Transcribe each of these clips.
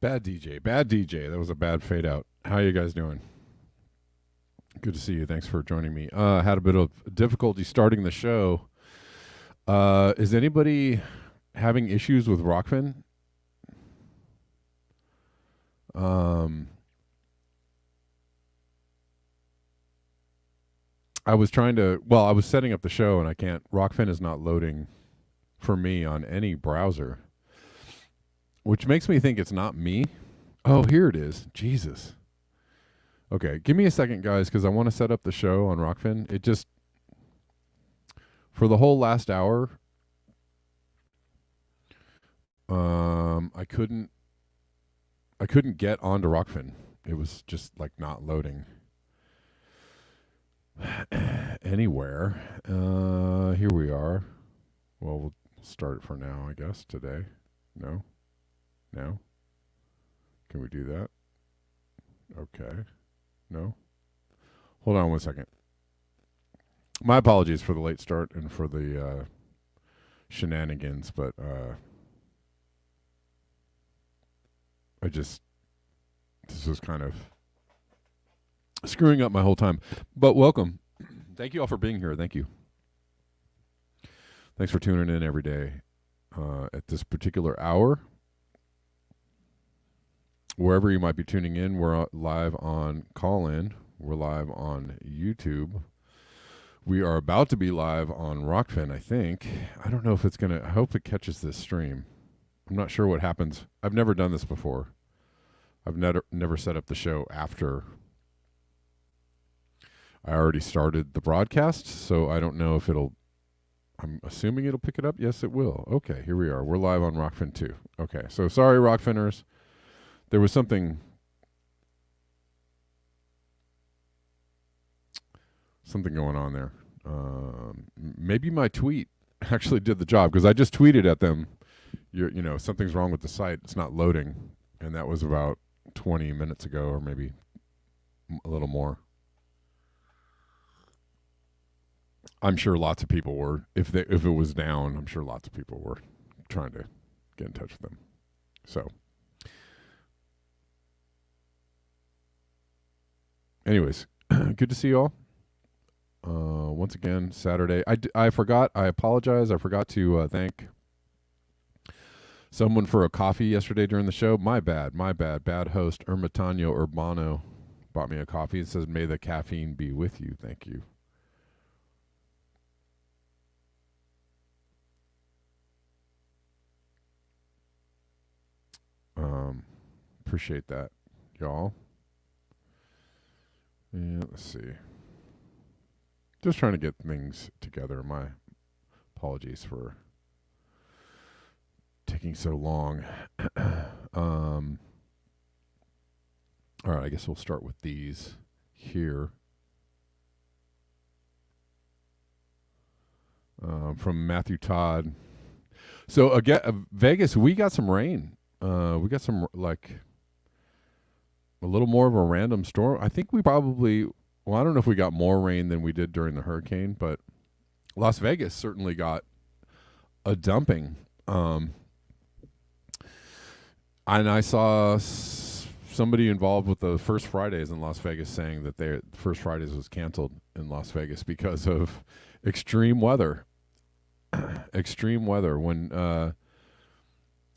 Bad DJ. Bad DJ. That was a bad fade out. How you guys doing? Good to see you. Thanks for joining me. Had a bit of difficulty starting the show. Is anybody having issues with Rockfin? Um, I was trying to. Well, I was setting up the show and I can't. Rockfin is not loading for me on any browser, which makes me think it's not me. Oh, here it is. Jesus. Okay, give me a second, guys, because I want to set up the show on Rockfin. It just for the whole last hour, I couldn't get onto Rockfin. It was just like not loading anywhere. Here we are. Well, we'll start it for now, I guess. Today, no, now. Can we do that? Okay. No? Hold on one second. My apologies for the late start and for the shenanigans, but this was kind of screwing up my whole time. But welcome. Thank you all for being here. Thank you. Thanks for tuning in every day at this particular hour. Wherever you might be tuning in, we're live on Call-In. We're live on YouTube. We are about to be live on Rockfin, I think. I don't know if it's going to... I hope it catches this stream. I'm not sure what happens. I've never done this before. I've never set up the show after I already started the broadcast, so I don't know if it'll... I'm assuming it'll pick it up. Yes, it will. Okay, here we are. We're live on Rockfin 2. Okay, so sorry, Rockfinners. There was something going on there. Maybe my tweet actually did the job, because I just tweeted at them, something's wrong with the site. It's not loading. And that was about 20 minutes ago, or maybe a little more. I'm sure lots of people were, if it was down, I'm sure lots of people were trying to get in touch with them. So anyways, good to see you all. Once again, Saturday. I forgot. I apologize. I forgot to thank someone for a coffee yesterday during the show. My bad. Bad host Ermitanio Urbano bought me a coffee. It says, "May the caffeine be with you." Thank you. Appreciate that, y'all. And let's see. Just trying to get things together. My apologies for taking so long. All right, I guess we'll start with these here. From Matthew Todd. So again, Vegas, we got some rain. We got some, like, a little more of a random storm. I think we probably... Well, I don't know if we got more rain than we did during the hurricane, but Las Vegas certainly got a dumping. And I saw somebody involved with the First Fridays in Las Vegas saying that their First Fridays was canceled in Las Vegas because of extreme weather. Extreme weather. When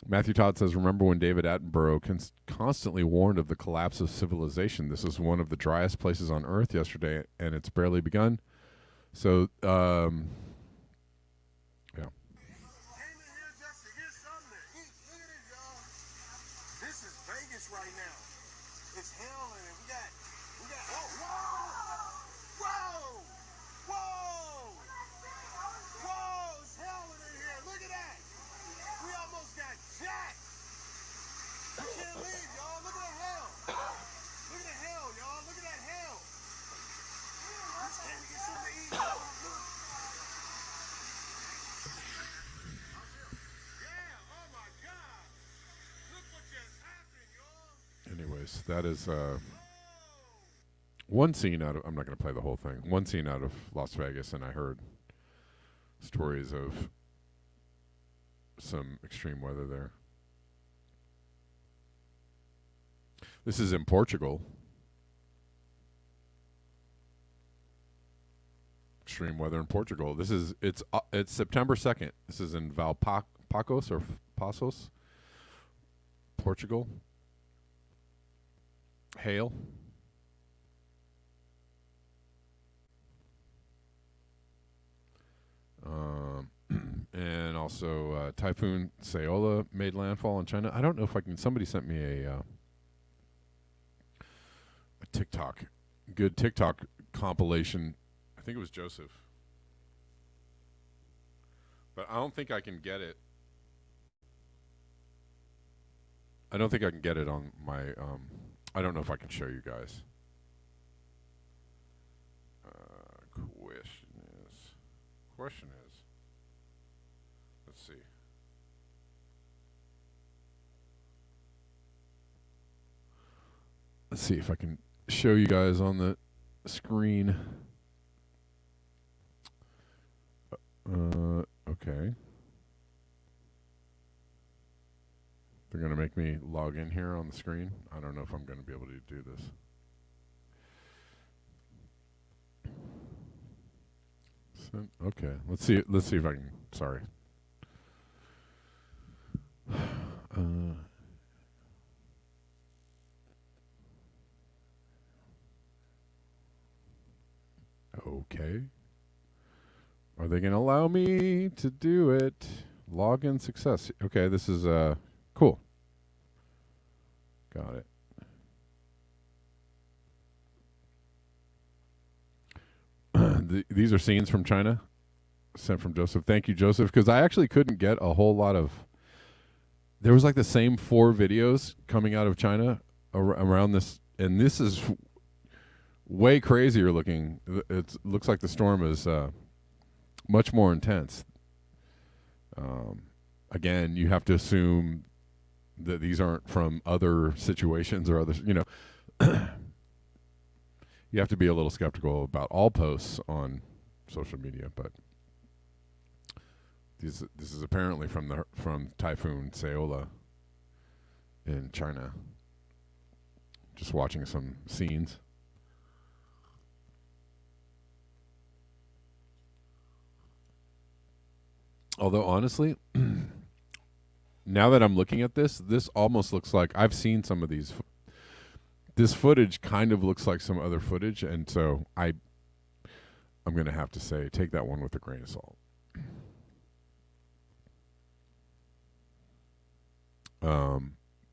Matthew Todd says, "Remember when David Attenborough constantly warned of the collapse of civilization? This is one of the driest places on Earth yesterday, and it's barely begun." So, yeah. This is Vegas right now. It's hell in it. Whoa, it's hell in here. Look at that. We almost got jacked. I can't believe, y'all. Look at that hell. Look at the hell, y'all. Look at that hell. I'm trying to get something to eat, y'all. Look. Yeah, oh my God. Look what just happened, y'all. Anyways, that is one scene out of... I'm not going to play the whole thing. One scene out of Las Vegas, and I heard stories of some extreme weather there. This is in Portugal. Extreme weather in Portugal. It's September 2nd. This is in Valpacos or Passos, Portugal. Hail. And also Typhoon Saola made landfall in China. I don't know if I can. Somebody sent me a TikTok, good TikTok compilation. I think it was Joseph, but I don't think I can get it. I don't think I can get it on my. I don't know if I can show you guys. Question is. Let's see. Let's see if I can show you guys on the screen. Okay. They're going to make me log in here on the screen. I don't know if I'm going to be able to do this. Okay, let's see if I can. Sorry. Okay. Are they going to allow me to do it? Login success. Okay, this is cool. Got it. These are scenes from China, sent from Joseph. Thank you, Joseph, because I actually couldn't get a whole lot of. There was like the same 4 videos coming out of China around this, and this is way crazier looking. It looks like the storm is much more intense. Again, you have to assume that these aren't from other situations or other, you have to be a little skeptical about all posts on social media, but this is apparently from Typhoon Saola in China. Just watching some scenes. Although honestly, now that I'm looking at this almost looks like I've seen some of these. This footage kind of looks like some other footage, and so I'm going to have to say take that one with a grain of salt.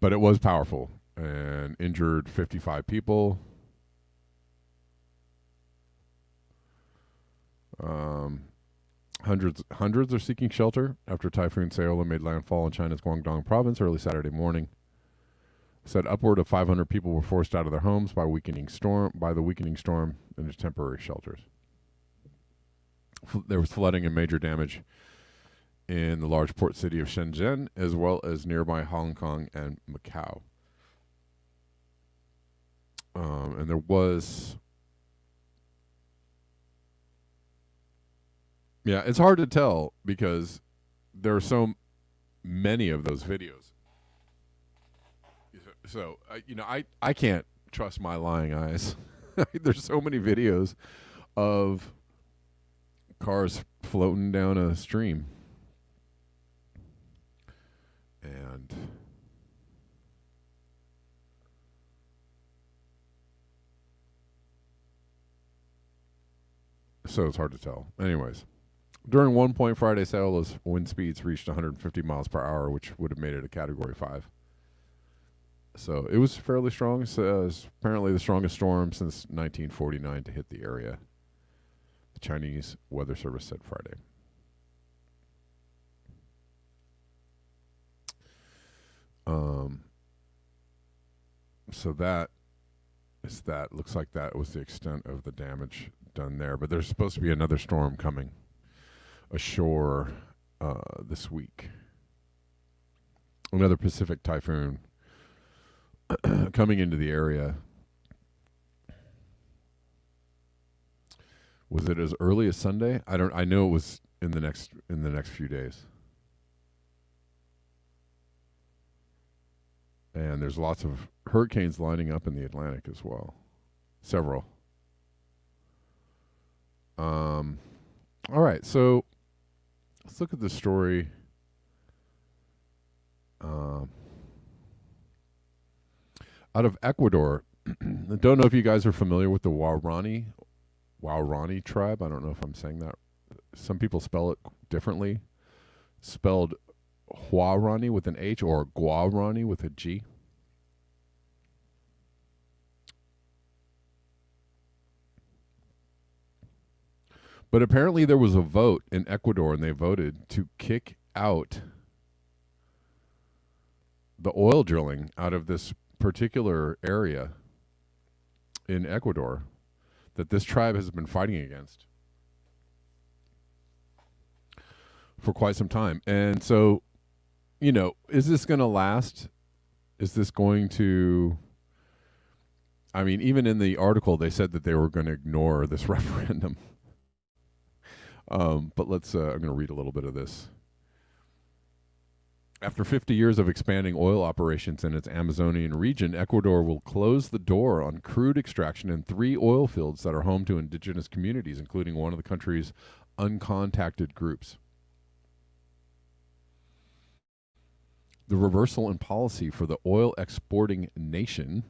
But it was powerful and injured 55 people. Hundreds are seeking shelter after Typhoon Saola made landfall in China's Guangdong province early Saturday morning. Said upward of 500 people were forced out of their homes by the weakening storm into temporary shelters. There was flooding and major damage in the large port city of Shenzhen, as well as nearby Hong Kong and Macau. And there was... Yeah, it's hard to tell because there are so many of those videos. So, I can't trust my lying eyes. There's so many videos of cars floating down a stream. And so it's hard to tell. Anyways, during one point Friday, Saola's wind speeds reached 150 miles per hour, which would have made it a Category 5. So it was fairly strong. It's apparently the strongest storm since 1949 to hit the area. The Chinese Weather Service said Friday. So that looks like that was the extent of the damage done there. But there's supposed to be another storm coming ashore this week. Another Pacific typhoon coming into the area. Was it as early as Sunday? I know it was in the next few days. And there's lots of hurricanes lining up in the Atlantic as well. Several. All right, so let's look at the story. Out of Ecuador, I don't know if you guys are familiar with the Waorani tribe. I don't know if I'm saying that. Some people spell it differently. Spelled Huarani with an H or Guarani with a G. But apparently there was a vote in Ecuador and they voted to kick out the oil drilling out of this particular area in Ecuador that this tribe has been fighting against for quite some time. And so, you know, is this going to last? Is this going to... I mean, even in the article, they said that they were going to ignore this referendum. But let's, I'm going to read a little bit of this. After 50 years of expanding oil operations in its Amazonian region, Ecuador will close the door on crude extraction in 3 oil fields that are home to indigenous communities, including one of the country's uncontacted groups. The reversal in policy for the oil exporting nation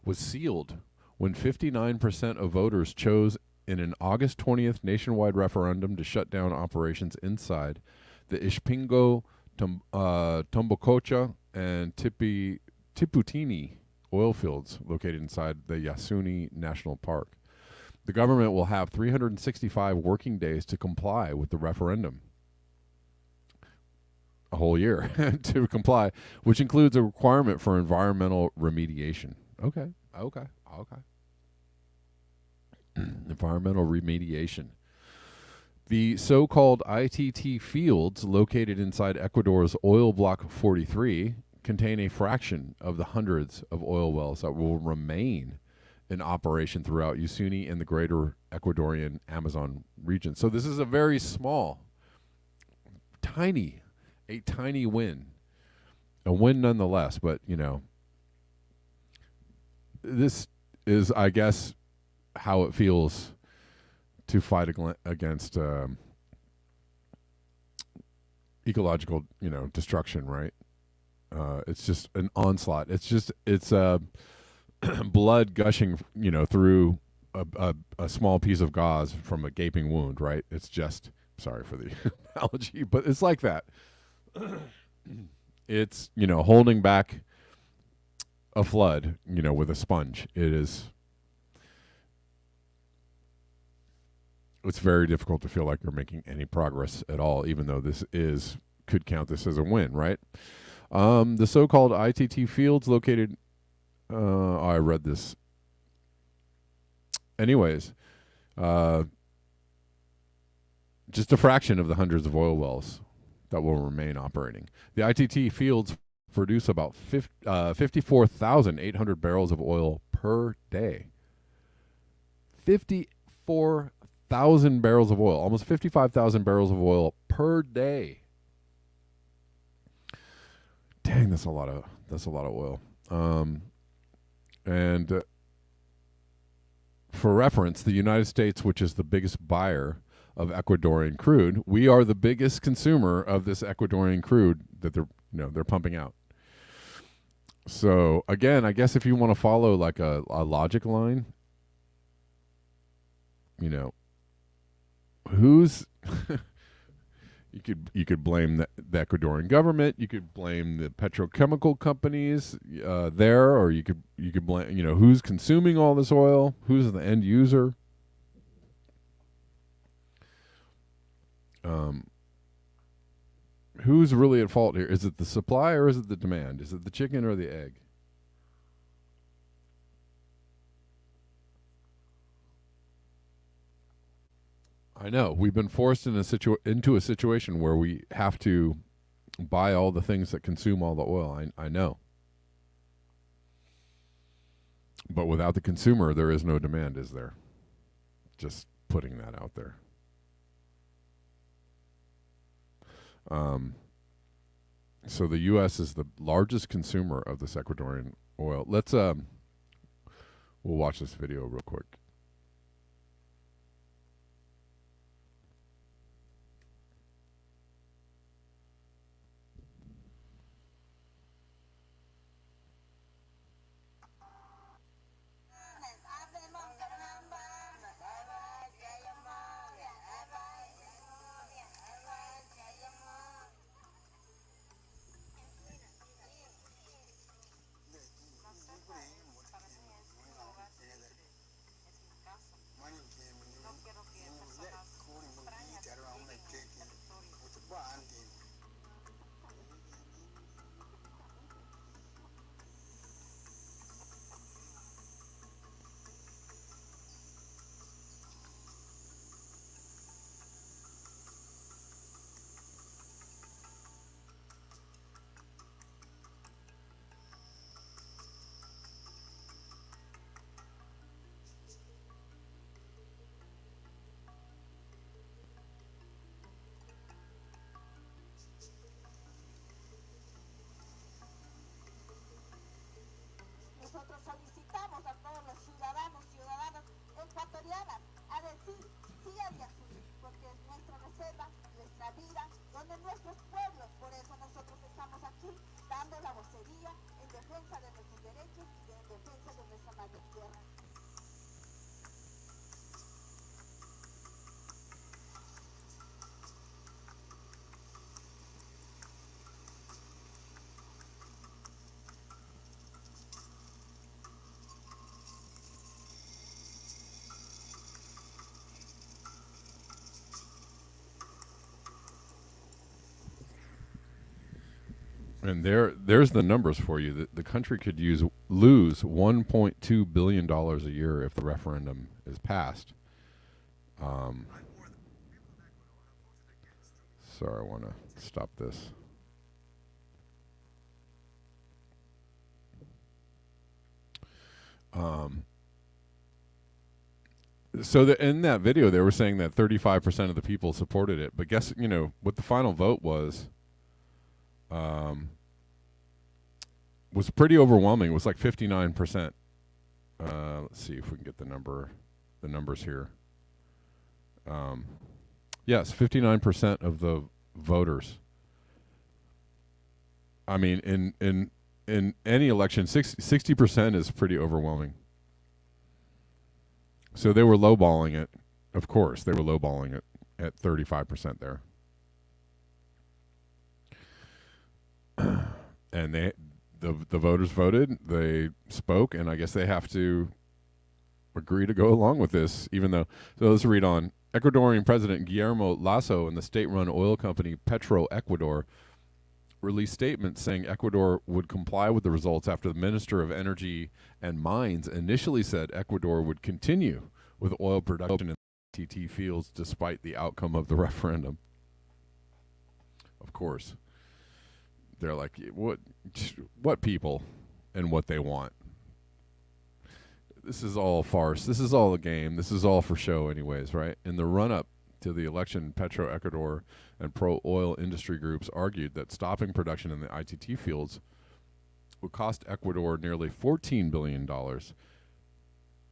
was sealed when 59% of voters chose in an August 20th nationwide referendum to shut down operations inside the Ishpingo, Tombococha, and Tiputini oil fields located inside the Yasuni National Park. The government will have 365 working days to comply with the referendum. A whole year to comply, which includes a requirement for environmental remediation. Okay. Environmental remediation. The so-called ITT fields located inside Ecuador's oil block 43 contain a fraction of the hundreds of oil wells that will remain in operation throughout Yasuni and the greater Ecuadorian Amazon region. So this is a very small, tiny win. A win nonetheless, but, you know, this is, I guess, how it feels to fight against ecological, you know, destruction, right? It's just an onslaught. It's blood gushing, you know, through a small piece of gauze from a gaping wound, right? It's just, sorry for the analogy, but it's like that. It's, you know, holding back a flood, you know, with a sponge. It's very difficult to feel like you're making any progress at all, even though could count this as a win, right? The so-called ITT fields located, I read this. Anyways, just a fraction of the hundreds of oil wells that will remain operating. The ITT fields produce about 54,800 barrels of oil per day. 54,000 barrels of oil, almost 55,000 barrels of oil per day. Dang, that's a lot of oil. And for reference, the United States, which is the biggest buyer of Ecuadorian crude, we are the biggest consumer of this Ecuadorian crude that they're pumping out. So again, I guess if you want to follow like a logic line, you know, who's you could blame the Ecuadorian government, you could blame the petrochemical companies there, or you could blame, you know, who's consuming all this oil, who's the end user. Who's really at fault here? Is it the supply or is it the demand? Is it the chicken or the egg? I know we've been forced into a situation where we have to buy all the things that consume all the oil. I know, but without the consumer, there is no demand, is there? Just putting that out there. So the U.S. is the largest consumer of this Ecuadorian oil. We'll watch this video real quick. Nosotros solicitamos a todos los ciudadanos, ciudadanas ecuatorianas a decir sí a Yasuní, porque es nuestra reserva, nuestra vida, donde nuestros pueblos, por eso nosotros estamos aquí dando la vocería en defensa de nuestros derechos y en defensa de nuestra madre tierra. And there's the numbers for you. The country could lose $1.2 billion a year if the referendum is passed. Sorry, I want to stop this. So in that video, they were saying that 35% of the people supported it. But guess, what the final vote was pretty overwhelming. It was like 59%. Let's see if we can get the numbers here. Yes, 59% of the voters. I mean, in any election, 60% is pretty overwhelming. So they were lowballing it. Of course, they were lowballing it at 35% there. And the voters voted, they spoke, and I guess they have to agree to go along with this, even though. So let's read on. Ecuadorian President Guillermo Lasso and the state-run oil company Petroecuador released statements saying Ecuador would comply with the results after the Minister of Energy and Mines initially said Ecuador would continue with oil production in ITT fields despite the outcome of the referendum. Of course. They're like, what people and what they want. This is all farce. This is all a game. This is all for show anyways, right? In the run-up to the election, Petroecuador and pro-oil industry groups argued that stopping production in the ITT fields would cost Ecuador nearly $14 billion,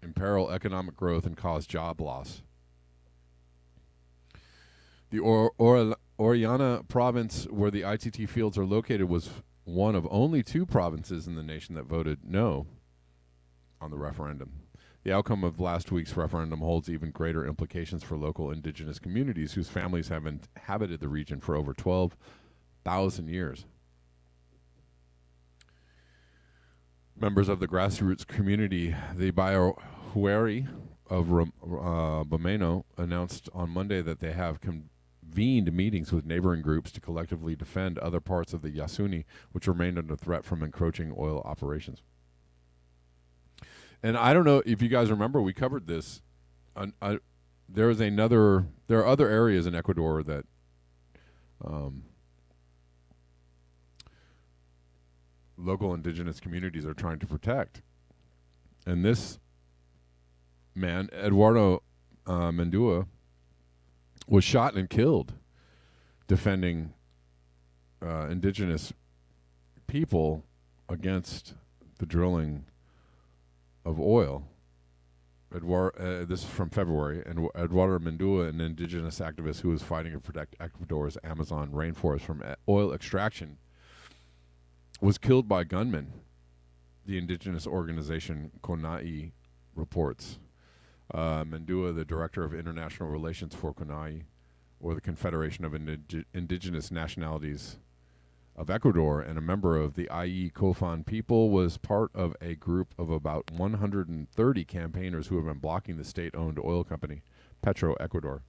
imperil economic growth, and cause job loss. The Orellana province, where the ITT fields are located, was one of only 2 provinces in the nation that voted no on the referendum. The outcome of last week's referendum holds even greater implications for local indigenous communities whose families have inhabited the region for over 12,000 years. Members of the grassroots community, the Bayahuari of Bameno, announced on Monday that they have convened meetings with neighboring groups to collectively defend other parts of the Yasuní, which remained under threat from encroaching oil operations. And I don't know if you guys remember, we covered this. There are other areas in Ecuador that local indigenous communities are trying to protect. And this man, Eduardo Mendua, was shot and killed defending indigenous people against the drilling of oil. This is from February, and Eduardo Mendua, an indigenous activist who was fighting to protect Ecuador's Amazon rainforest from oil extraction, was killed by gunmen. The indigenous organization CONAI reports. Mendua, the director of international relations for CONAI, or the Confederation of Indigenous Nationalities of Ecuador, and a member of the IE Kofan people, was part of a group of about 130 campaigners who have been blocking the state-owned oil company, Petro Ecuador,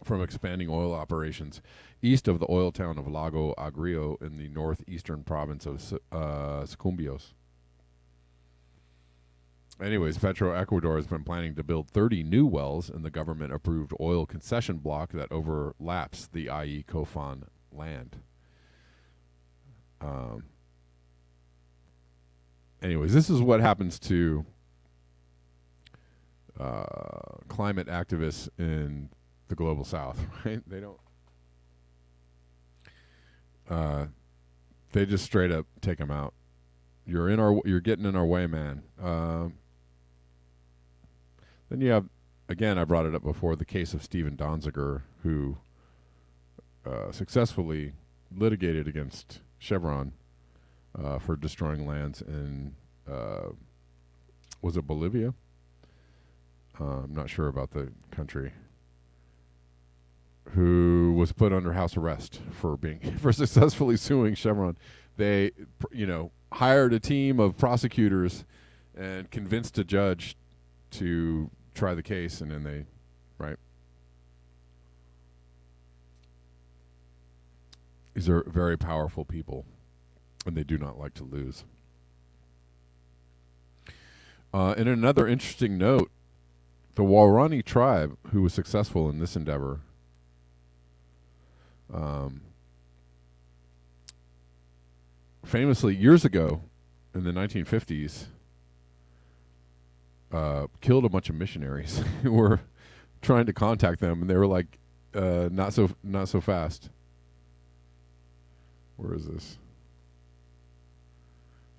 from expanding oil operations east of the oil town of Lago Agrio in the northeastern province of Sucumbíos. Anyways, Petro Ecuador has been planning to build 30 new wells in the government-approved oil concession block that overlaps the IE Kofan land. Anyways, this is what happens to climate activists in the global south, right? They don't. They just straight up take them out. You're getting in our way, man. Then you have, again, I brought it up before, the case of Steven Donziger, who successfully litigated against Chevron for destroying lands in, was it Bolivia? I'm not sure about the country. Who was put under house arrest for for successfully suing Chevron. They, hired a team of prosecutors and convinced a judge to try the case, and then they, right? These are very powerful people, and they do not like to lose. In another interesting note, the Waorani tribe, who was successful in this endeavor, famously years ago in the 1950s, killed a bunch of missionaries who were trying to contact them, and they were like, not so fast. Where is this?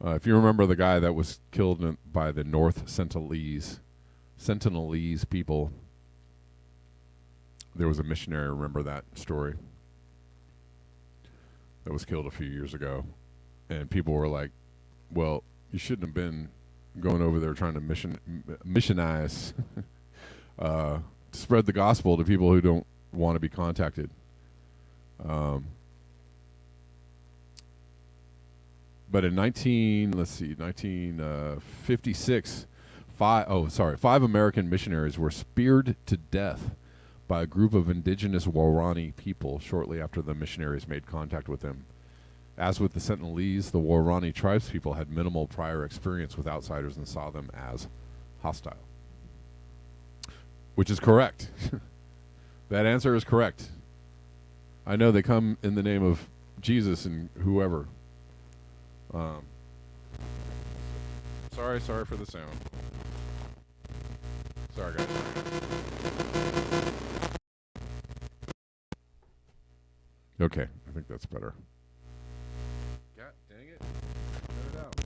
If you remember the guy that was killed by the North Sentinelese people, there was a missionary, remember that story, that was killed a few years ago. And people were like, well, you shouldn't have been going over there trying to missionize, spread the gospel to people who don't want to be contacted. But in 1956, five American missionaries were speared to death by a group of indigenous Waorani people shortly after the missionaries made contact with them. As with the Sentinelese, the Waorani tribespeople had minimal prior experience with outsiders and saw them as hostile. Which is correct. That answer is correct. I know they come in the name of Jesus and whoever. Sorry for the sound. Sorry, guys. Okay, I think that's better. God dang it. Cut it out.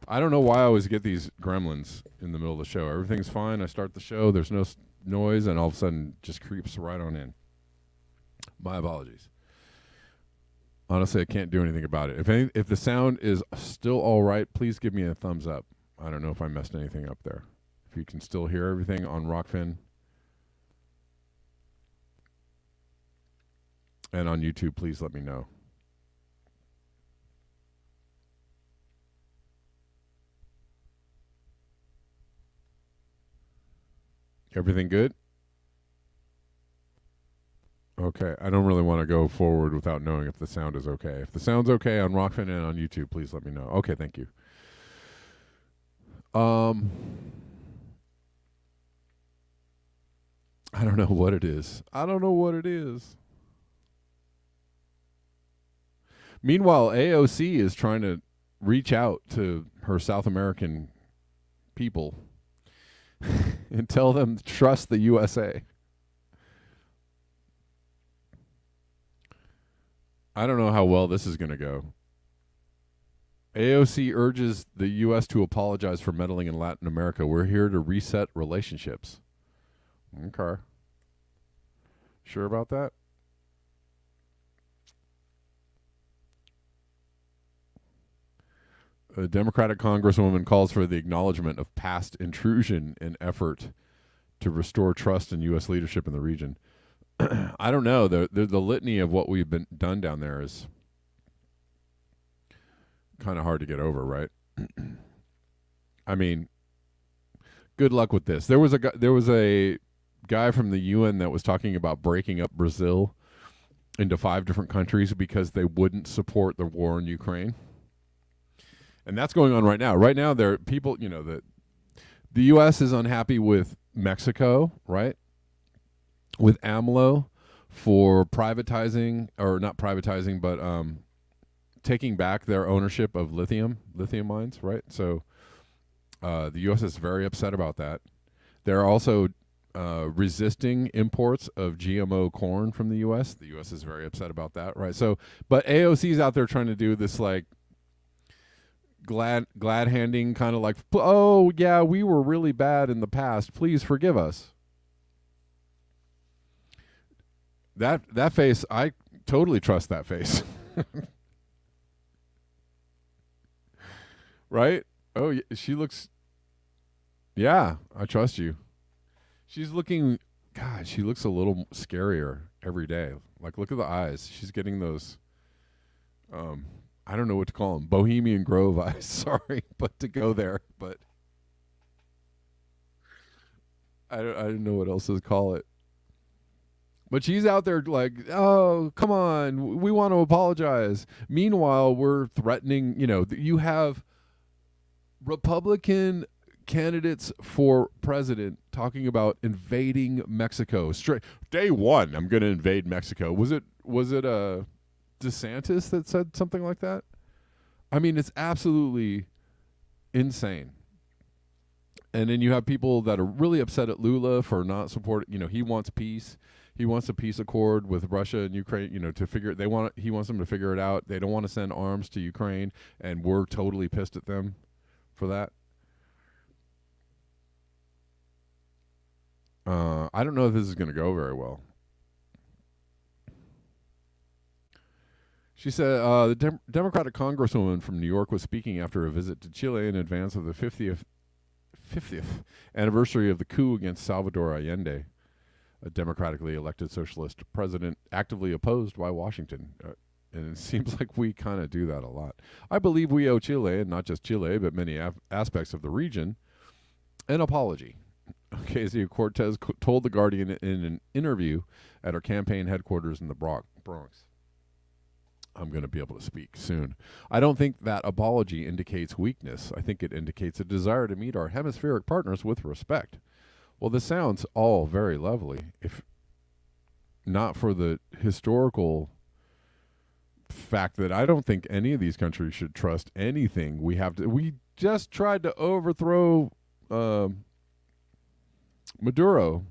I don't know why I always get these gremlins in the middle of the show. Everything's fine. I start the show. There's no noise, and all of a sudden just creeps right on in. My apologies. Honestly, I can't do anything about it. If the sound is still all right, please give me a thumbs up. I don't know if I messed anything up there. If you can still hear everything on Rockfin and on YouTube, please let me know. Everything good? Okay, I don't really want to go forward without knowing if the sound is okay. If the sound's okay on Rockfin and on YouTube, please let me know. Okay, thank you. I don't know what it is. Meanwhile, AOC is trying to reach out to her South American people and tell them to trust the USA. I don't know how well this is going to go. AOC urges the U.S. to apologize for meddling in Latin America. We're here to reset relationships. Okay. Sure about that? A Democratic Congresswoman calls for the acknowledgement of past intrusion in effort to restore trust in U.S. leadership in the region. I don't know. The litany of what we've been done down there is kind of hard to get over, right? I mean, good luck with this. There was a guy from the UN that was talking about breaking up Brazil into 5 different countries because they wouldn't support the war in Ukraine. And that's going on right now. Right now, there are people, the U.S. is unhappy with Mexico, right? With AMLO for privatizing, or not privatizing, but taking back their ownership of lithium mines, right? So the U.S. is very upset about that. They're also resisting imports of GMO corn from the U.S. The U.S. is very upset about that, right? So, but AOC's out there trying to do this like glad handing kind of like, oh yeah, we were really bad in the past. Please forgive us. That face, I totally trust that face. Right? Oh, yeah, she looks. Yeah, I trust you. She's looking. God, she looks a little scarier every day. Like, look at the eyes. She's getting those. I don't know what to call them. Bohemian Grove eyes. Sorry, but to go there, but I don't know what else to call it. But she's out there like, oh, come on, we want to apologize. Meanwhile, we're threatening. You have Republican candidates for president talking about invading Mexico. Straight day one, I'm going to invade Mexico. Was it DeSantis that said something like that? I mean, it's absolutely insane. And then you have people that are really upset at Lula for not supporting. He wants peace. He wants a peace accord with Russia and Ukraine. To figure he wants them to figure it out. They don't want to send arms to Ukraine, and we're totally pissed at them for that. I don't know if this is going to go very well. She said the Democratic Congresswoman from New York was speaking after a visit to Chile in advance of the 50th anniversary of the coup against Salvador Allende, a democratically elected socialist president actively opposed by Washington. And it seems like we kind of do that a lot. I believe we owe Chile, and not just Chile, but many aspects of the region, an apology. Ocasio-Cortez told The Guardian in an interview at her campaign headquarters in the Bronx. I'm going to be able to speak soon. I don't think that apology indicates weakness. I think it indicates a desire to meet our hemispheric partners with respect. Well, this sounds all very lovely, if not for the historical fact that I don't think any of these countries should trust anything. We just tried to overthrow Maduro.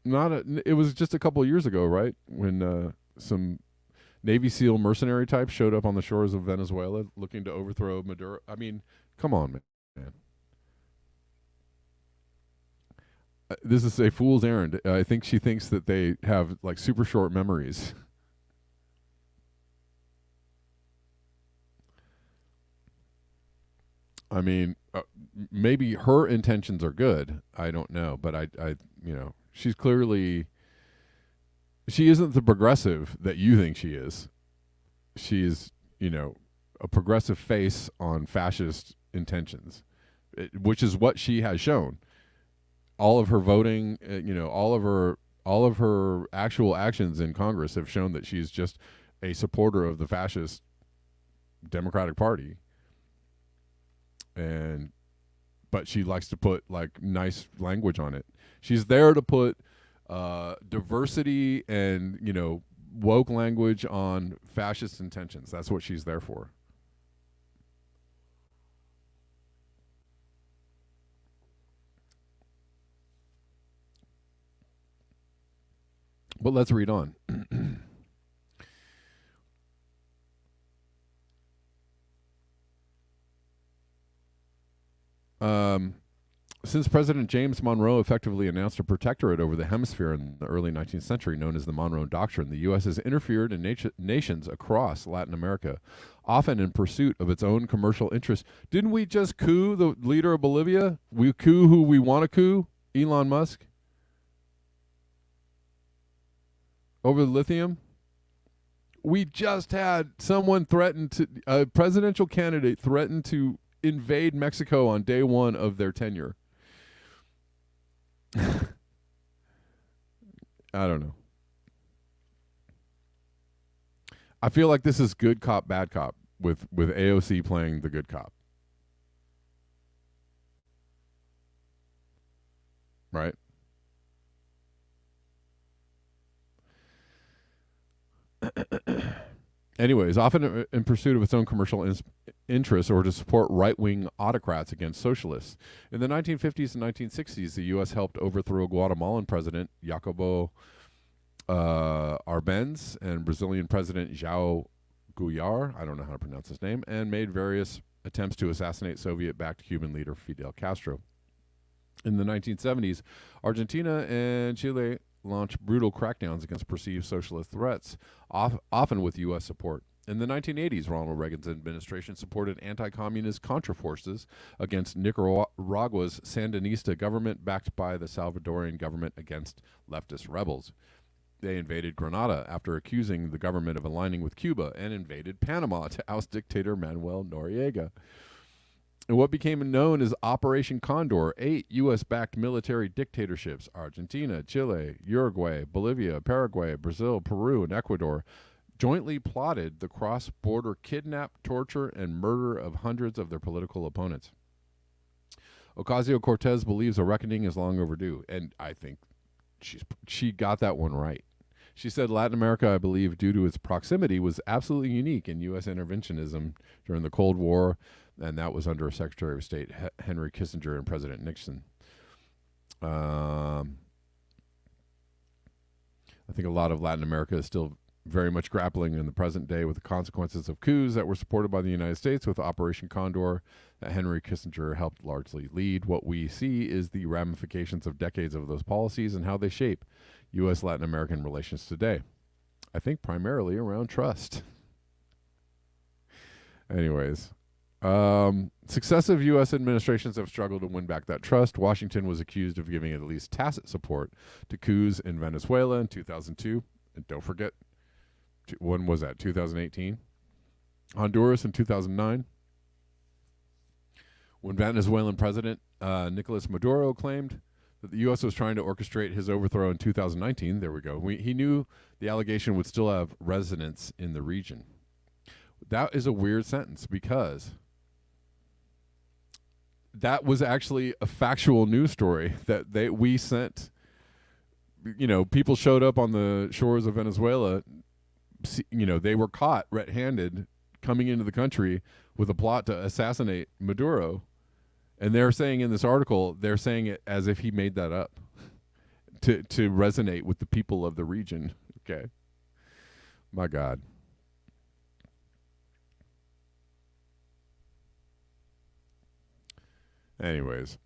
It was just a couple of years ago, right? When some Navy SEAL mercenary types showed up on the shores of Venezuela looking to overthrow Maduro. I mean, come on, man. This is a fool's errand. I think she thinks that they have like super short memories. I mean, maybe her intentions are good. I don't know, but she's clearly. She isn't the progressive that you think she is. She's, a progressive face on fascist intentions, which is what she has shown. All of her voting, all of her actual actions in Congress have shown that she's just a supporter of the fascist Democratic Party. But she likes to put like nice language on it. She's there to put diversity and woke language on fascist intentions. That's what she's there for. But let's read on. Since President James Monroe effectively announced a protectorate over the hemisphere in the early 19th century, known as the Monroe Doctrine, the U.S. has interfered in nations across Latin America, often in pursuit of its own commercial interests. Didn't we just coup the leader of Bolivia? We coup who we want to coup? Elon Musk? Over the lithium? We just had someone threaten to, a presidential candidate threaten to invade Mexico on day one of their tenure. I don't know. I feel like this is good cop, bad cop, with AOC playing the good cop. Right? Anyways, often in pursuit of its own commercial interests or to support right-wing autocrats against socialists. In the 1950s and 1960s, the U.S. helped overthrow Guatemalan President Jacobo Arbenz and Brazilian President João Goulart, I don't know how to pronounce his name, and made various attempts to assassinate Soviet-backed Cuban leader Fidel Castro. In the 1970s, Argentina and Chile launched brutal crackdowns against perceived socialist threats, often with U.S. support. In the 1980s, Ronald Reagan's administration supported anti-communist Contra forces against Nicaragua's Sandinista government, backed by the Salvadorian government against leftist rebels. They invaded Grenada after accusing the government of aligning with Cuba, and invaded Panama to oust dictator Manuel Noriega. In what became known as Operation Condor, 8 U.S.-backed military dictatorships, Argentina, Chile, Uruguay, Bolivia, Paraguay, Brazil, Peru, and Ecuador, jointly plotted the cross-border kidnap, torture, and murder of hundreds of their political opponents. Ocasio-Cortez believes a reckoning is long overdue, and I think she got that one right. She said Latin America, I believe, due to its proximity, was absolutely unique in U.S. interventionism during the Cold War, and that was under Secretary of State Henry Kissinger and President Nixon. I think a lot of Latin America is still very much grappling in the present day with the consequences of coups that were supported by the United States, with Operation Condor that Henry Kissinger helped largely lead. What we see is the ramifications of decades of those policies and how they shape U.S.-Latin American relations today. I think primarily around trust. Anyways. Successive U.S. administrations have struggled to win back that trust. Washington was accused of giving at least tacit support to coups in Venezuela in 2002. And don't forget, when was that, 2018? Honduras in 2009. When Venezuelan President Nicolas Maduro claimed that the U.S. was trying to orchestrate his overthrow in 2019, there we go. He knew the allegation would still have resonance in the region. That is a weird sentence, because that was actually a factual news story that we sent. People showed up on the shores of Venezuela. They were caught red-handed coming into the country with a plot to assassinate Maduro. And they're saying in this article, they're saying it as if he made that up to resonate with the people of the region. Okay. My God. Anyways.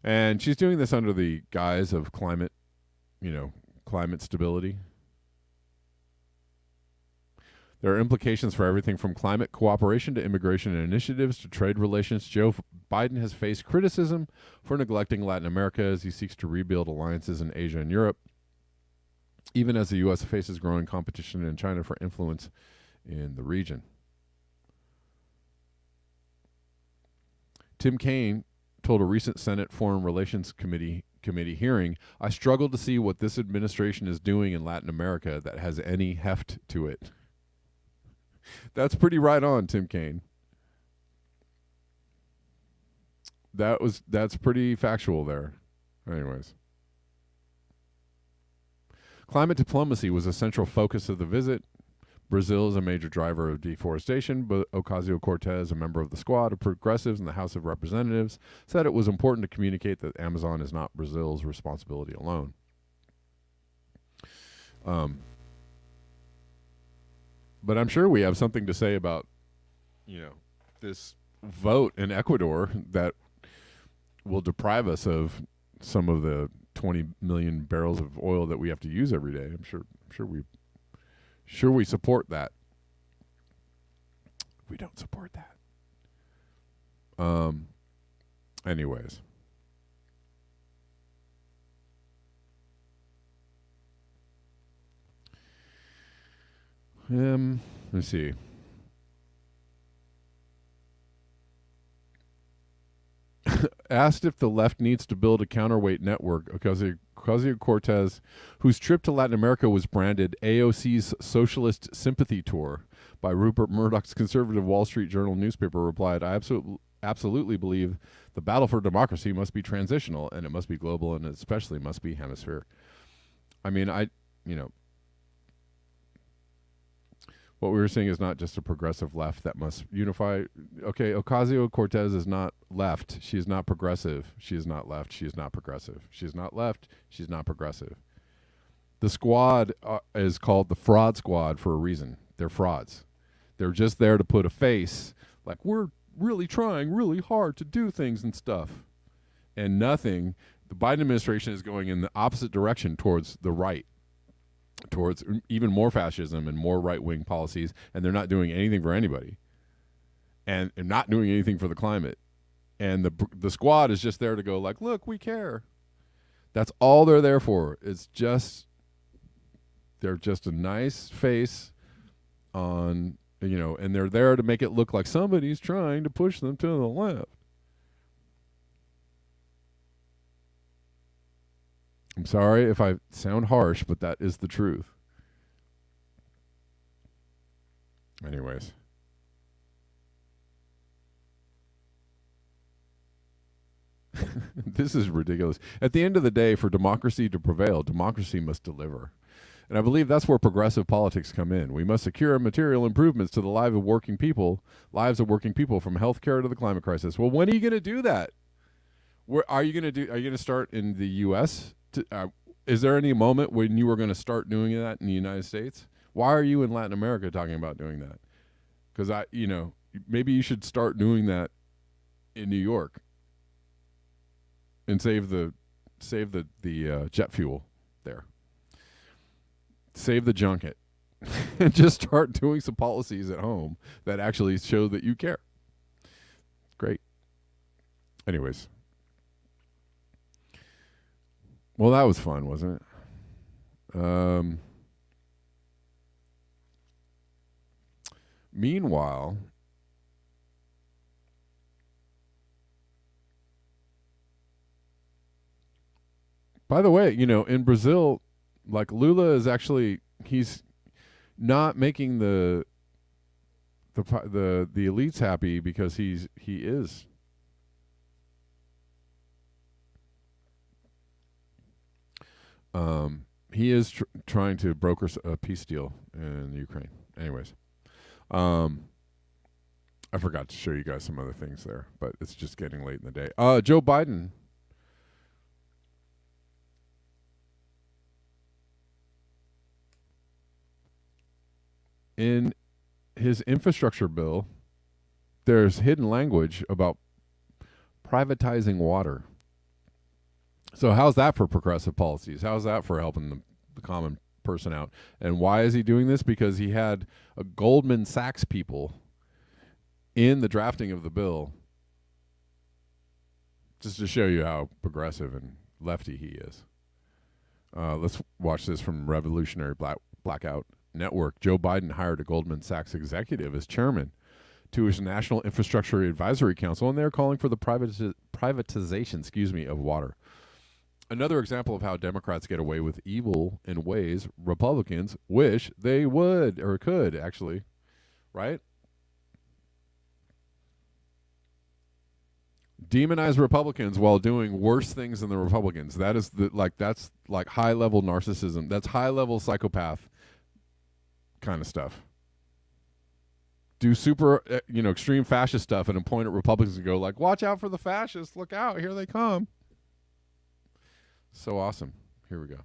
And she's doing this under the guise of climate stability. There are implications for everything from climate cooperation to immigration initiatives to trade relations. Joe Biden has faced criticism for neglecting Latin America as he seeks to rebuild alliances in Asia and Europe, even as the U.S. faces growing competition in China for influence in the region. Tim Kaine told a recent Senate Foreign Relations Committee hearing, "I struggle to see what this administration is doing in Latin America that has any heft to it." That's pretty right on, Tim Kaine. That's pretty factual there. Anyways. Climate diplomacy was a central focus of the visit. Brazil is a major driver of deforestation, but Ocasio-Cortez, a member of the squad of progressives in the House of Representatives, said it was important to communicate that Amazon is not Brazil's responsibility alone. But I'm sure we have something to say about, this vote in Ecuador that will deprive us of some of the 20 million barrels of oil that we have to use every day. I'm sure we support that. We don't support that. Anyways. Let's see. Asked if the left needs to build a counterweight network, Ocasio-Cortez, whose trip to Latin America was branded AOC's Socialist Sympathy Tour by Rupert Murdoch's conservative Wall Street Journal newspaper, replied, I absolutely believe the battle for democracy must be transitional, and it must be global, and it especially must be hemispheric. I mean, what we were saying is not just a progressive left that must unify. Okay, Ocasio-Cortez is not left. She is not progressive. She is not left. She is not progressive. She is not left. She's not progressive. The squad is called the fraud squad for a reason. They're frauds. They're just there to put a face, like we're really trying really hard to do things and stuff. And nothing. The Biden administration is going in the opposite direction towards the right, towards even more fascism and more right-wing policies, and they're not doing anything for anybody, and not doing anything for the climate. And the squad is just there to go like, look, we care. That's all they're there for. They're just a nice face on, and they're there to make it look like somebody's trying to push them to the left. I'm sorry if I sound harsh, but that is the truth. Anyways. This is ridiculous. At the end of the day, for democracy to prevail, democracy must deliver. And I believe that's where progressive politics come in. We must secure material improvements to the lives of working people from healthcare to the climate crisis. Well, when are you going to do that? Are you going to start in the U.S.? Is there any moment when you were going to start doing that in the United States? Why are you in Latin America talking about doing that? Because maybe you should start doing that in New York and save the jet fuel there. Save the junket and just start doing some policies at home that actually show that you care. Great. Anyways. Well, that was fun, wasn't it? Meanwhile, by the way, in Brazil, like Lula is actually, he's not making the elites happy because he is. He is trying to broker a peace deal in Ukraine. Anyways, I forgot to show you guys some other things there, but it's just getting late in the day. Joe Biden. In his infrastructure bill, there's hidden language about privatizing water. So how's that for progressive policies? How's that for helping the common person out? And why is he doing this? Because he had a Goldman Sachs people in the drafting of the bill, just to show you how progressive and lefty he is. Let's watch this from Revolutionary Blackout Network. Joe Biden hired a Goldman Sachs executive as chairman to his National Infrastructure Advisory Council, and they're calling for the privatization, of water. Another example of how Democrats get away with evil in ways Republicans wish they would or could, actually. Right? Demonize Republicans while doing worse things than the Republicans. That's high level narcissism. That's high level psychopath kind of stuff. do super, extreme fascist stuff and then point at Republicans and go like, watch out for the fascists. Look out. Here they come. So awesome. Here we go.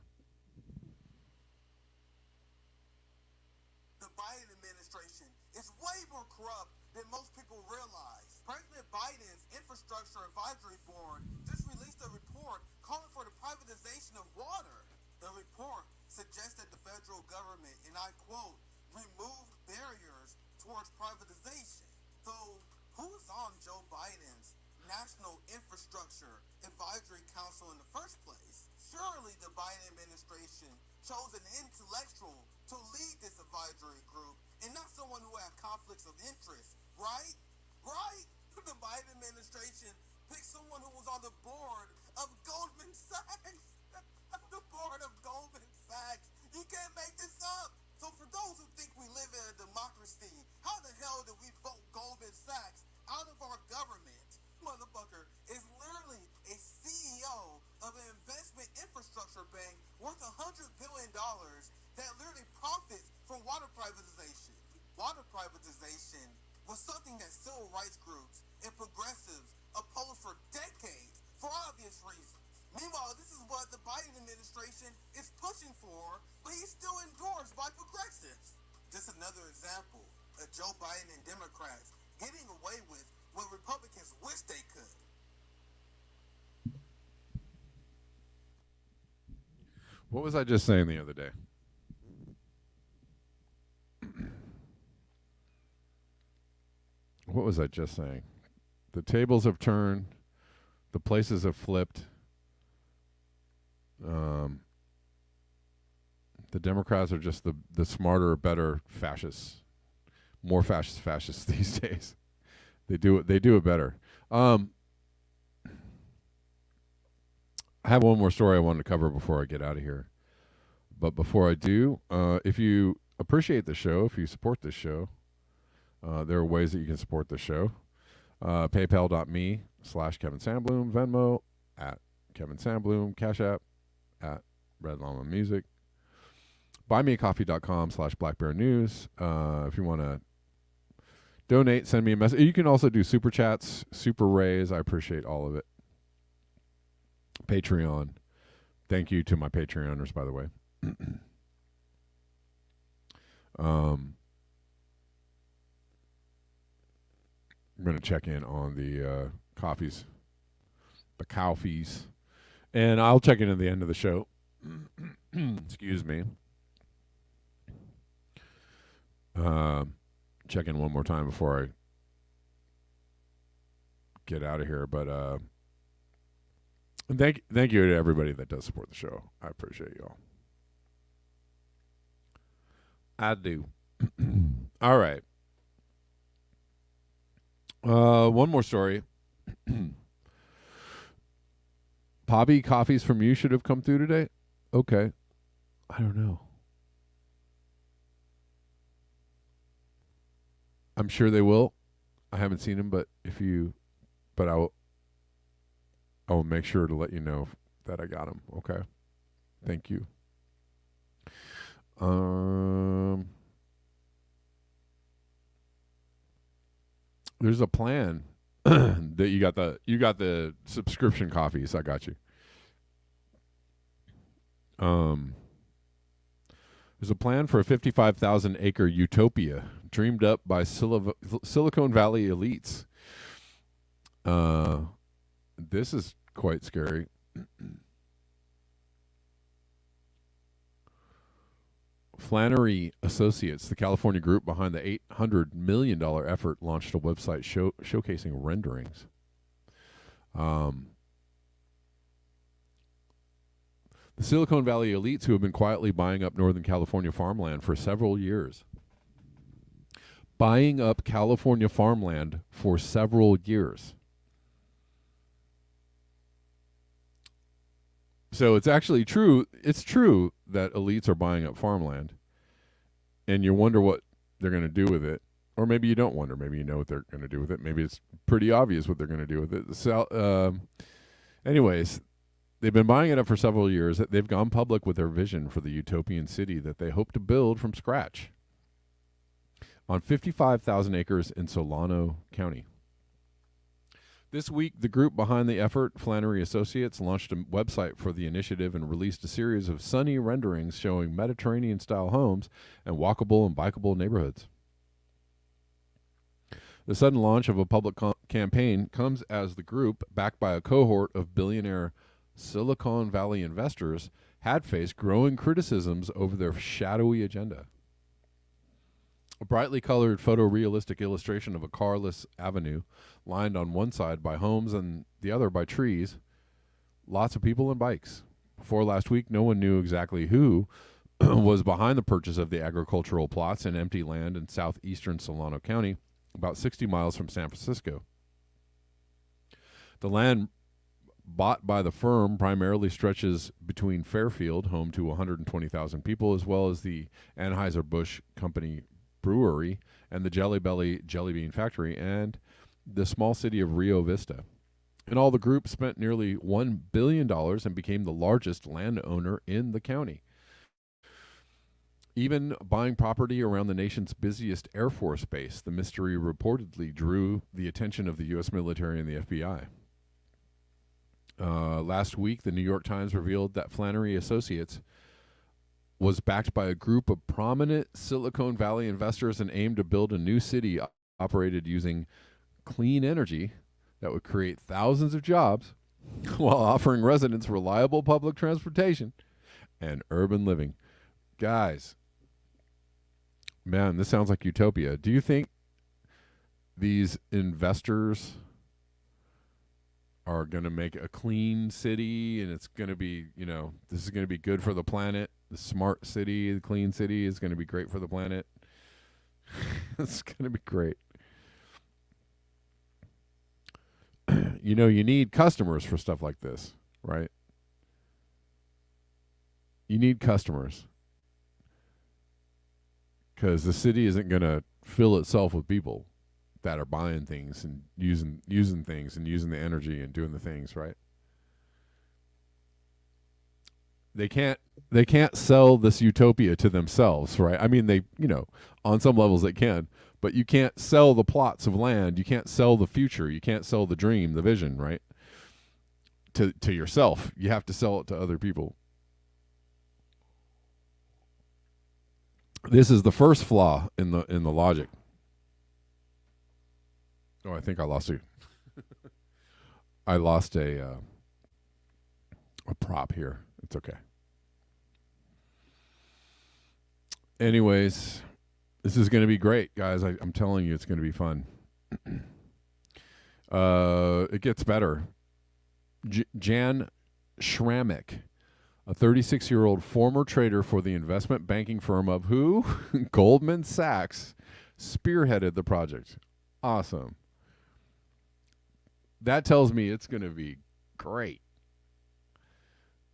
The Biden administration is way more corrupt than most people realize. President Biden's Infrastructure Advisory Board just released a report calling for the privatization of water. The report suggests that the federal government, and I quote, remove barriers towards privatization. So, who's on Joe Biden's National Infrastructure Advisory Council in the first place? Surely the Biden administration chose an intellectual to lead this advisory group and not someone who had conflicts of interest, right? Right? The Biden administration picked someone who was on the board of Goldman Sachs. The board of Goldman Sachs. You can't make this up. So for those who think we live in a democracy, how the hell did we vote Goldman Sachs out of our government? Motherfucker is literally a CEO of an investment infrastructure bank worth $100 billion that literally profits from water privatization. Water privatization was something that civil rights groups and progressives opposed for decades for obvious reasons. Meanwhile, this is what the Biden administration is pushing for, but he's still endorsed by progressives. Just another example of Joe Biden and Democrats getting away with what Republicans wish they could. What was I just saying the other day? What was I just saying? The tables have turned. The places have flipped. The Democrats are just the smarter, better fascists. More fascists these days. They do it better. I have one more story I wanted to cover before I get out of here. But before I do, if you appreciate the show, if you support this show, there are ways that you can support the show. PayPal.me/Kevin Sandbloom, Venmo @KevinSandbloom, Cash App @Red Llama Music, BuyMeACoffee.com/BlackBearNews. If you want to donate, send me a message. You can also do super chats, super raise. I appreciate all of it. Patreon. Thank you to my Patreoners, by the way. I'm going to check in on the coffees, the cow fees, and I'll check in at the end of the show. Excuse me. Check in one more time before I get out of here, but thank you to everybody that does support the show. I appreciate y'all. I do. All right. One more story. Poppy coffees from you should have come through today. Okay. I don't know. I'm sure they will. I haven't seen them, but I will make sure to let you know that I got them. Okay. Thank you. There's a plan that you got the subscription coffees. I got you. There's a plan for a 55,000 acre utopia dreamed up by Silicon Valley elites. This is quite scary. Flannery Associates, the California group behind the $800 million effort, launched a website showcasing renderings. The Silicon Valley elites who have been quietly buying up Northern California farmland for several years. Buying up California farmland for several years. So it's actually true. It's true that elites are buying up farmland, and you wonder what they're going to do with it. Or maybe you don't wonder. Maybe you know what they're going to do with it. Maybe it's pretty obvious what they're going to do with it. So, anyways, they've been buying it up for several years. They've gone public with their vision for the utopian city that they hope to build from scratch. on 55,000 acres in Solano County. This week, the group behind the effort, Flannery Associates, launched a website for the initiative and released a series of sunny renderings showing Mediterranean-style homes and walkable and bikeable neighborhoods. The sudden launch of a public campaign comes as the group, backed by a cohort of billionaire Silicon Valley investors, had faced growing criticisms over their shadowy agenda. A brightly colored photorealistic illustration of a carless avenue, lined on one side by homes and the other by trees, lots of people and bikes. Before last week, no one knew exactly who was behind the purchase of the agricultural plots and empty land in southeastern Solano County, about 60 miles from San Francisco. The land bought by the firm primarily stretches between Fairfield, home to 120,000 people, as well as the Anheuser-Busch Company Brewery and the Jelly Belly Jelly Bean Factory and the small city of Rio Vista. In all, the group spent nearly $1 billion and became the largest landowner in the county, even buying property around the nation's busiest Air Force base. The mystery reportedly drew the attention of the U.S. military and the FBI. Last week, the New York Times revealed that Flannery Associates was backed by a group of prominent Silicon Valley investors and aimed to build a new city operated using clean energy that would create thousands of jobs while offering residents reliable public transportation and urban living. Guys, man, this sounds like utopia. Do you think these investors are going to make a clean city and it's going to be, this is going to be good for the planet? The smart city, the clean city is going to be great for the planet. It's going to be great. You need customers for stuff like this, right? You need customers because the city isn't going to fill itself with people that are buying things and using things and using the energy and doing the things, right? They can't sell this utopia to themselves, right? I mean, they, on some levels they can, but you can't sell the plots of land. You can't sell the future. You can't sell the dream, the vision, right? To yourself. You have to sell it to other people. This is the first flaw in the logic. Oh, I think I lost you. I lost a prop here. It's okay. Anyways, this is going to be great, guys. I'm telling you, it's going to be fun. It gets better. Jan Schrammick, a 36-year-old former trader for the investment banking firm of who? Goldman Sachs, spearheaded the project. Awesome. That tells me it's going to be great.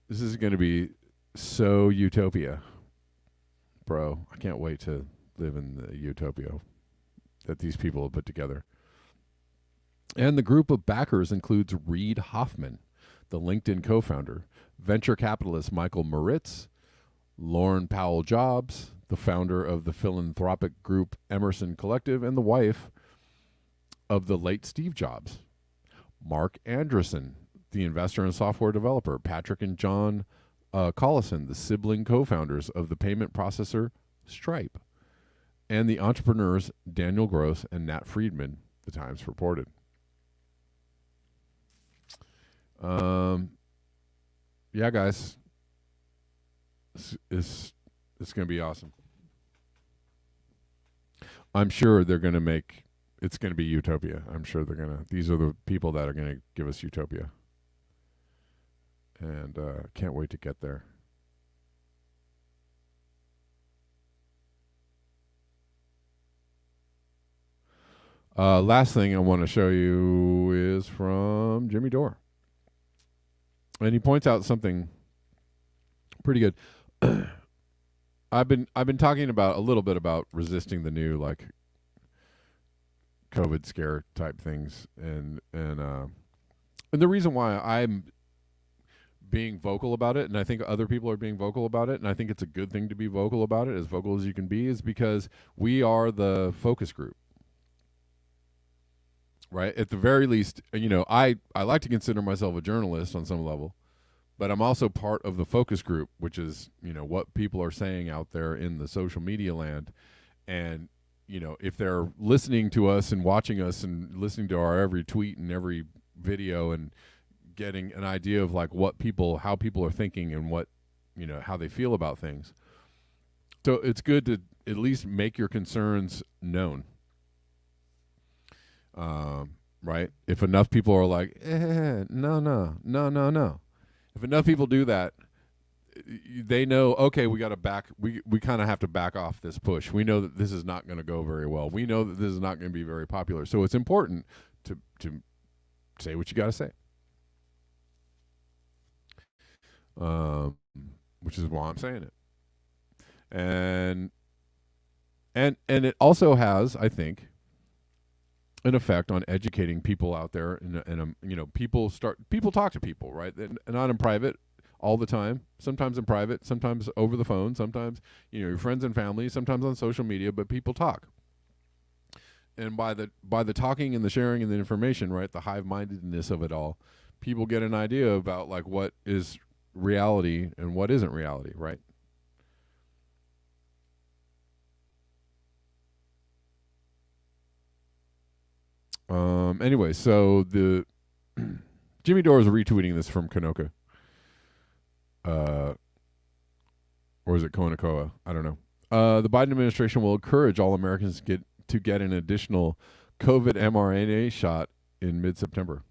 This is going to be so utopia. Bro, I can't wait to live in the utopia that these people have put together. And the group of backers includes Reid Hoffman, the LinkedIn co-founder, venture capitalist Michael Moritz, Lauren Powell Jobs, the founder of the philanthropic group Emerson Collective, and the wife of the late Steve Jobs, Mark Andreessen, the investor and software developer, Patrick and John Collison, the sibling co-founders of the payment processor Stripe, and the entrepreneurs Daniel Gross and Nat Friedman, the Times reported. Yeah, guys, it's going to be awesome. I'm sure they're going to make, it's going to be utopia. I'm sure these are the people that are going to give us utopia. And can't wait to get there. Last thing I want to show you is from Jimmy Dore. And he points out something pretty good. I've been talking about a little bit about resisting the new like COVID scare type things, and the reason why I'm being vocal about it, and I think other people are being vocal about it, and I think it's a good thing to be vocal about it, as vocal as you can be, is because we are the focus group, right? At the very least, I like to consider myself a journalist on some level, but I'm also part of the focus group, which is, what people are saying out there in the social media land. And, if they're listening to us and watching us and listening to our every tweet and every video and getting an idea of like how people are thinking and what, how they feel about things. So it's good to at least make your concerns known. Right? If enough people are like, no. If enough people do that, they know, okay, we got to we kind of have to back off this push. We know that this is not going to go very well. We know that this is not going to be very popular. So it's important to say what you got to say. Which is why I'm saying it. And it also has, I think, an effect on educating people out there, and people talk to people, right? And not in private all the time. Sometimes in private, sometimes over the phone, sometimes your friends and family, sometimes on social media. But people talk, and by the talking and the sharing and the information, right, the hive-mindedness of it all, people get an idea about like what is reality and what isn't reality, right? Anyway, so the Jimmy Dore is retweeting this from Kanoka. Or is it Konakoa? I don't know. The Biden administration will encourage all Americans to get an additional COVID mRNA shot in mid-September.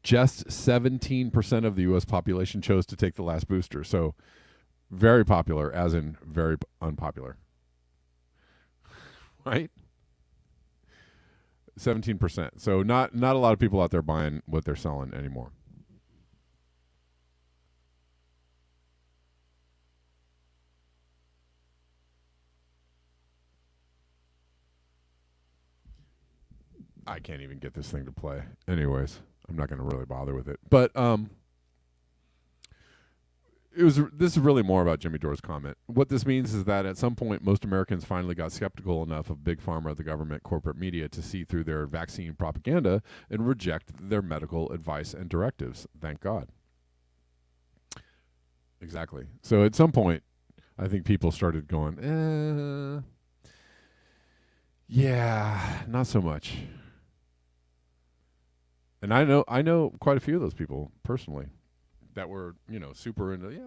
Just 17% of the U.S. population chose to take the last booster. So very popular, as in very unpopular. Right? 17%. So not a lot of people out there buying what they're selling anymore. I can't even get this thing to play. Anyways, I'm not going to really bother with it. But this is really more about Jimmy Dore's comment. What this means is that at some point, most Americans finally got skeptical enough of Big Pharma, the government, corporate media to see through their vaccine propaganda and reject their medical advice and directives. Thank God. Exactly. So at some point, I think people started going, yeah, not so much. And I know quite a few of those people personally that were, super into, I'm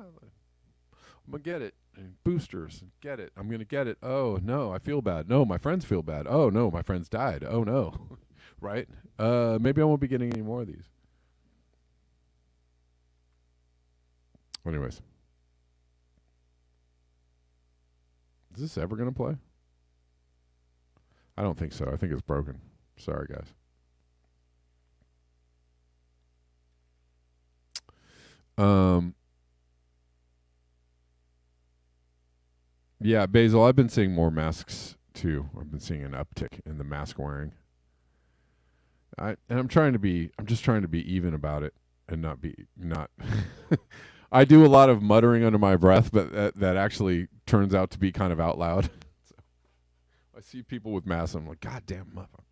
going to get it. And boosters, get it. I'm going to get it. Oh, no, I feel bad. No, my friends feel bad. Oh, no, my friends died. Oh, no. Right? Maybe I won't be getting any more of these. Anyways. Is this ever going to play? I don't think so. I think it's broken. Sorry, guys. Yeah, Basil, I've been seeing more masks too. I've been seeing an uptick in the mask wearing. I'm just trying to be even about it and not I do a lot of muttering under my breath, but that actually turns out to be kind of out loud. So I see people with masks, I'm like, God damn motherfucker.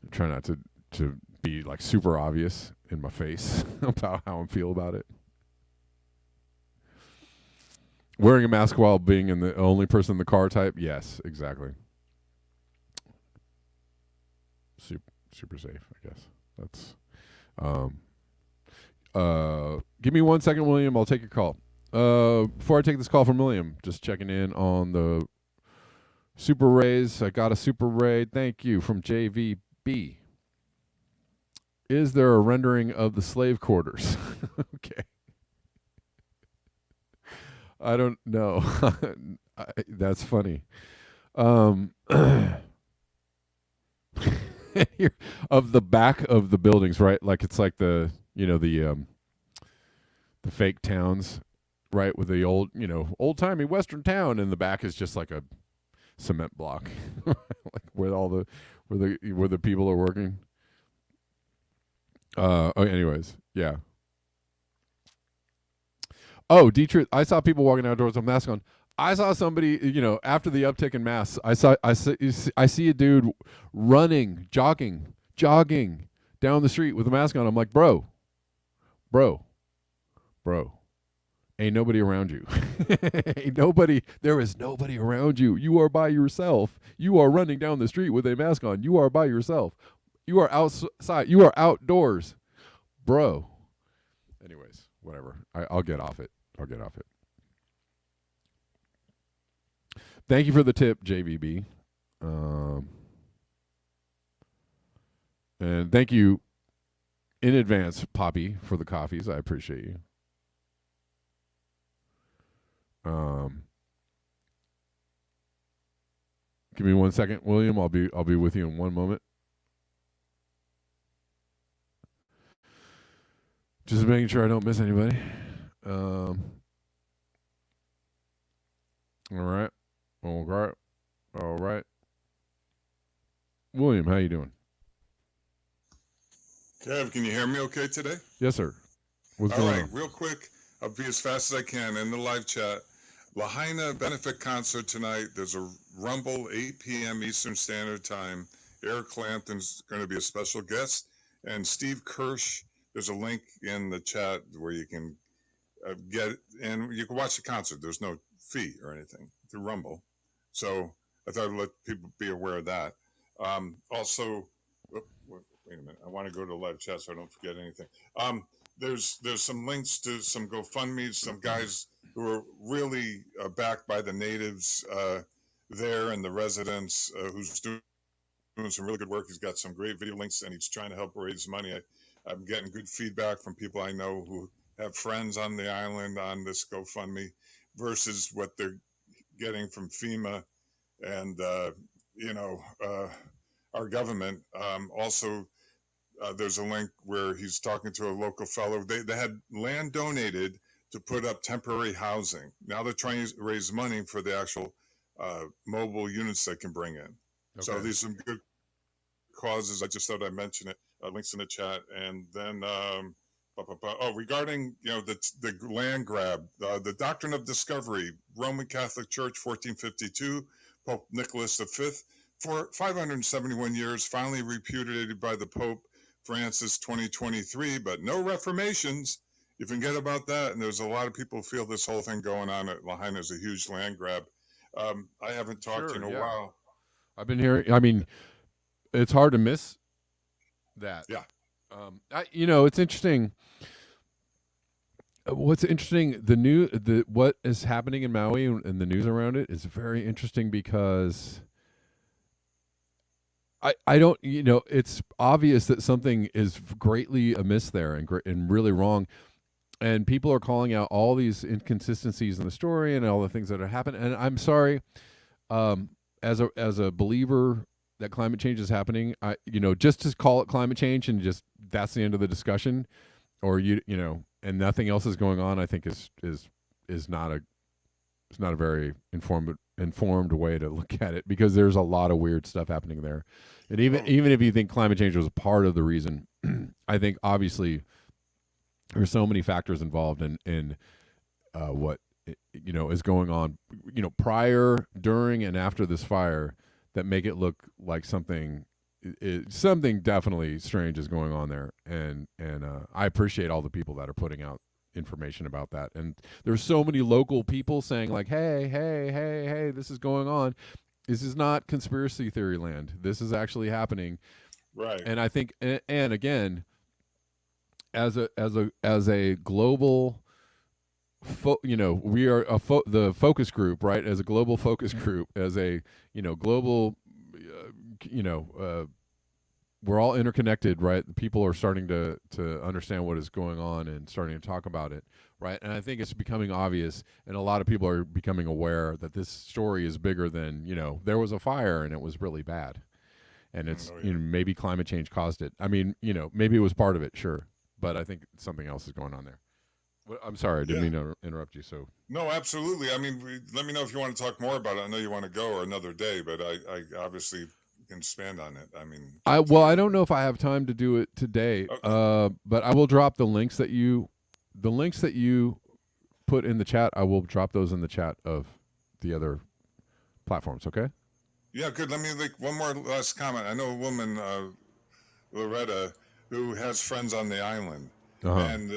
I'm trying not to be like super obvious in my face about how I feel about it. Wearing a mask while being in the only person in the car type? Yes, exactly. Super safe, I guess. That's give me 1 second, William. I'll take your call. Before I take this call from William, just checking in on the Super Rays. I got a Super Ray. Thank you from JVB. Is there a rendering of the slave quarters? Okay. I don't know. That's funny. Of the back of the buildings, right? Like it's like the fake towns, right? With the old, old-timey Western town, and the back is just like a cement block, like where the people are working. Anyways, yeah. Oh, Dietrich, I saw people walking outdoors with masks on. I saw somebody, after the uptick in masks, I see a dude running, jogging down the street with a mask on. I'm like, bro, bro, ain't nobody around you. Ain't nobody. There is nobody around you. You are by yourself. You are running down the street with a mask on. You are by yourself. You are outside. You are outdoors, bro. Anyways, whatever. I'll get off it. Thank you for the tip, JVB. And thank you in advance, Poppy, for the coffees. I appreciate you. Give me 1 second, William. I'll be with you in one moment. Just making sure I don't miss anybody. All right. All right. William, how you doing? Kev, can you hear me okay today? Yes, sir. What's All going right, on? real quick. I'll be as fast as I can in the live chat. Lahaina benefit concert tonight. There's a Rumble, 8 p.m. Eastern Standard Time. Eric Clapton's going to be a special guest. And Steve Kirsch, there's a link in the chat where you can get, and you can watch the concert. There's no fee or anything through Rumble. So I thought I'd let people be aware of that. Also, wait a minute. I want to go to the live chat so I don't forget anything. There's some links to some GoFundMe, some guys who are really backed by the natives there and the residents who's doing some really good work. He's got some great video links and he's trying to help raise money. I'm getting good feedback from people I know who have friends on the island on this GoFundMe versus what they're getting from FEMA and, our government. Also, there's a link where he's talking to a local fellow. They had land donated to put up temporary housing. Now they're trying to raise money for the actual mobile units they can bring in. Okay. So these are some good causes. I just thought I'd mention it. Links in the chat. And then, regarding the land grab, the doctrine of discovery, Roman Catholic Church, 1452, Pope Nicholas V, for 571 years, finally repudiated by the Pope Francis 2023, but no reformations. You forget about that, and there's a lot of people who feel this whole thing going on at Lahaina is a huge land grab. I haven't talked to you in a while. I've been hearing. I mean, it's hard to miss that. Yeah. It's interesting. What's interesting, what is happening in Maui and the news around it is very interesting because I don't, it's obvious that something is greatly amiss there and really wrong. And people are calling out all these inconsistencies in the story and all the things that have happened. And I'm sorry, as a believer that climate change is happening, just to call it climate change and just that's the end of the discussion, or and nothing else is going on, I think is not a very informed way to look at it, because there's a lot of weird stuff happening there. And even if you think climate change was part of the reason, I think obviously there's so many factors involved in what is going on, prior, during, and after this fire that make it look like something definitely strange is going on there. And I appreciate all the people that are putting out information about that. And there's so many local people saying like, hey, this is going on. This is not conspiracy theory land. This is actually happening. Right. And I think, and again, as a global, we are the focus group, right? As a global focus group, as a global, we're all interconnected, right? People are starting to understand what is going on and starting to talk about it, right? And I think it's becoming obvious, and a lot of people are becoming aware that this story is bigger than, there was a fire and it was really bad, and it's maybe climate change caused it. I mean, maybe it was part of it, sure, but I think something else is going on there. I'm sorry, I didn't mean to interrupt you. So no, absolutely. I mean, let me know if you want to talk more about it. I know you want to go or another day, but I obviously can expand on it. I mean, I don't know if I have time to do it today. Okay. But I will drop the links that you put in the chat. I will drop those in the chat of the other platforms. Okay. Yeah, good. Let me make one more last comment. I know a woman, Loretta, who has friends on the island, and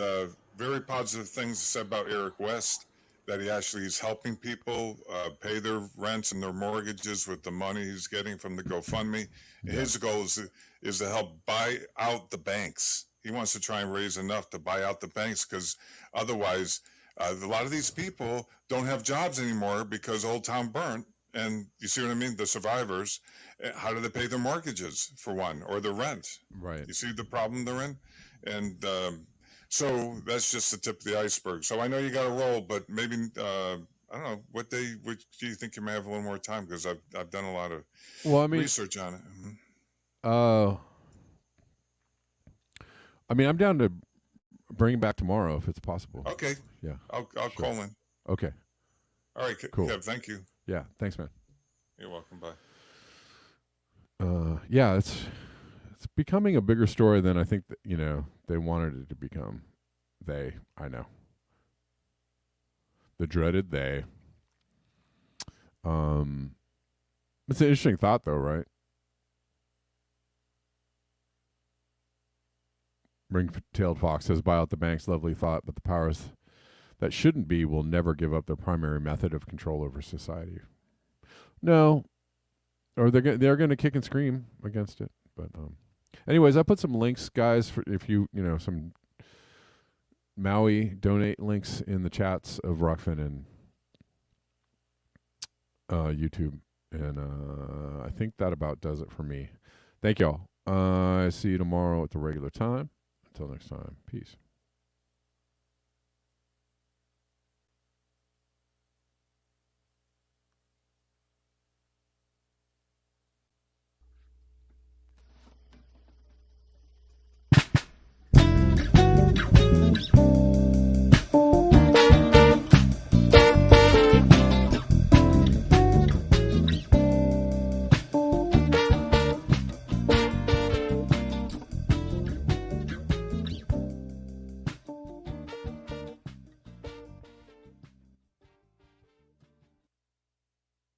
very positive things said about Eric West. That he actually is helping people pay their rents and their mortgages with the money he's getting from the GoFundMe. Yeah. His goal is to help buy out the banks. He wants to try and raise enough to buy out the banks, because otherwise, a lot of these people don't have jobs anymore because Old Town burnt. And you see what I mean? The survivors, how do they pay their mortgages, for one, or their rent? Right. You see the problem they're in? And so that's just the tip of the iceberg. So I know you got to roll, but maybe, I don't know, what day do you think you may have a little more time? Because I've done a lot of research on it. I mean, I'm down to bring it back tomorrow if it's possible. Okay. Yeah. I'll call in. Okay. All right, Cool. Kev, thank you. Yeah. Thanks, man. You're welcome. Bye. Yeah, it's becoming a bigger story than I think that, they wanted it to become. I know. The dreaded they. It's an interesting thought, though, right? Ring-tailed fox says, "Buy out the banks." Lovely thought, but the powers that shouldn't be will never give up their primary method of control over society. No, or they're going to kick and scream against it. But anyways, I put some links, guys, for if some Maui donate links in the chats of Rockfin and YouTube, and I think that about does it for me. Thank y'all. I see you tomorrow at the regular time. Until next time, peace.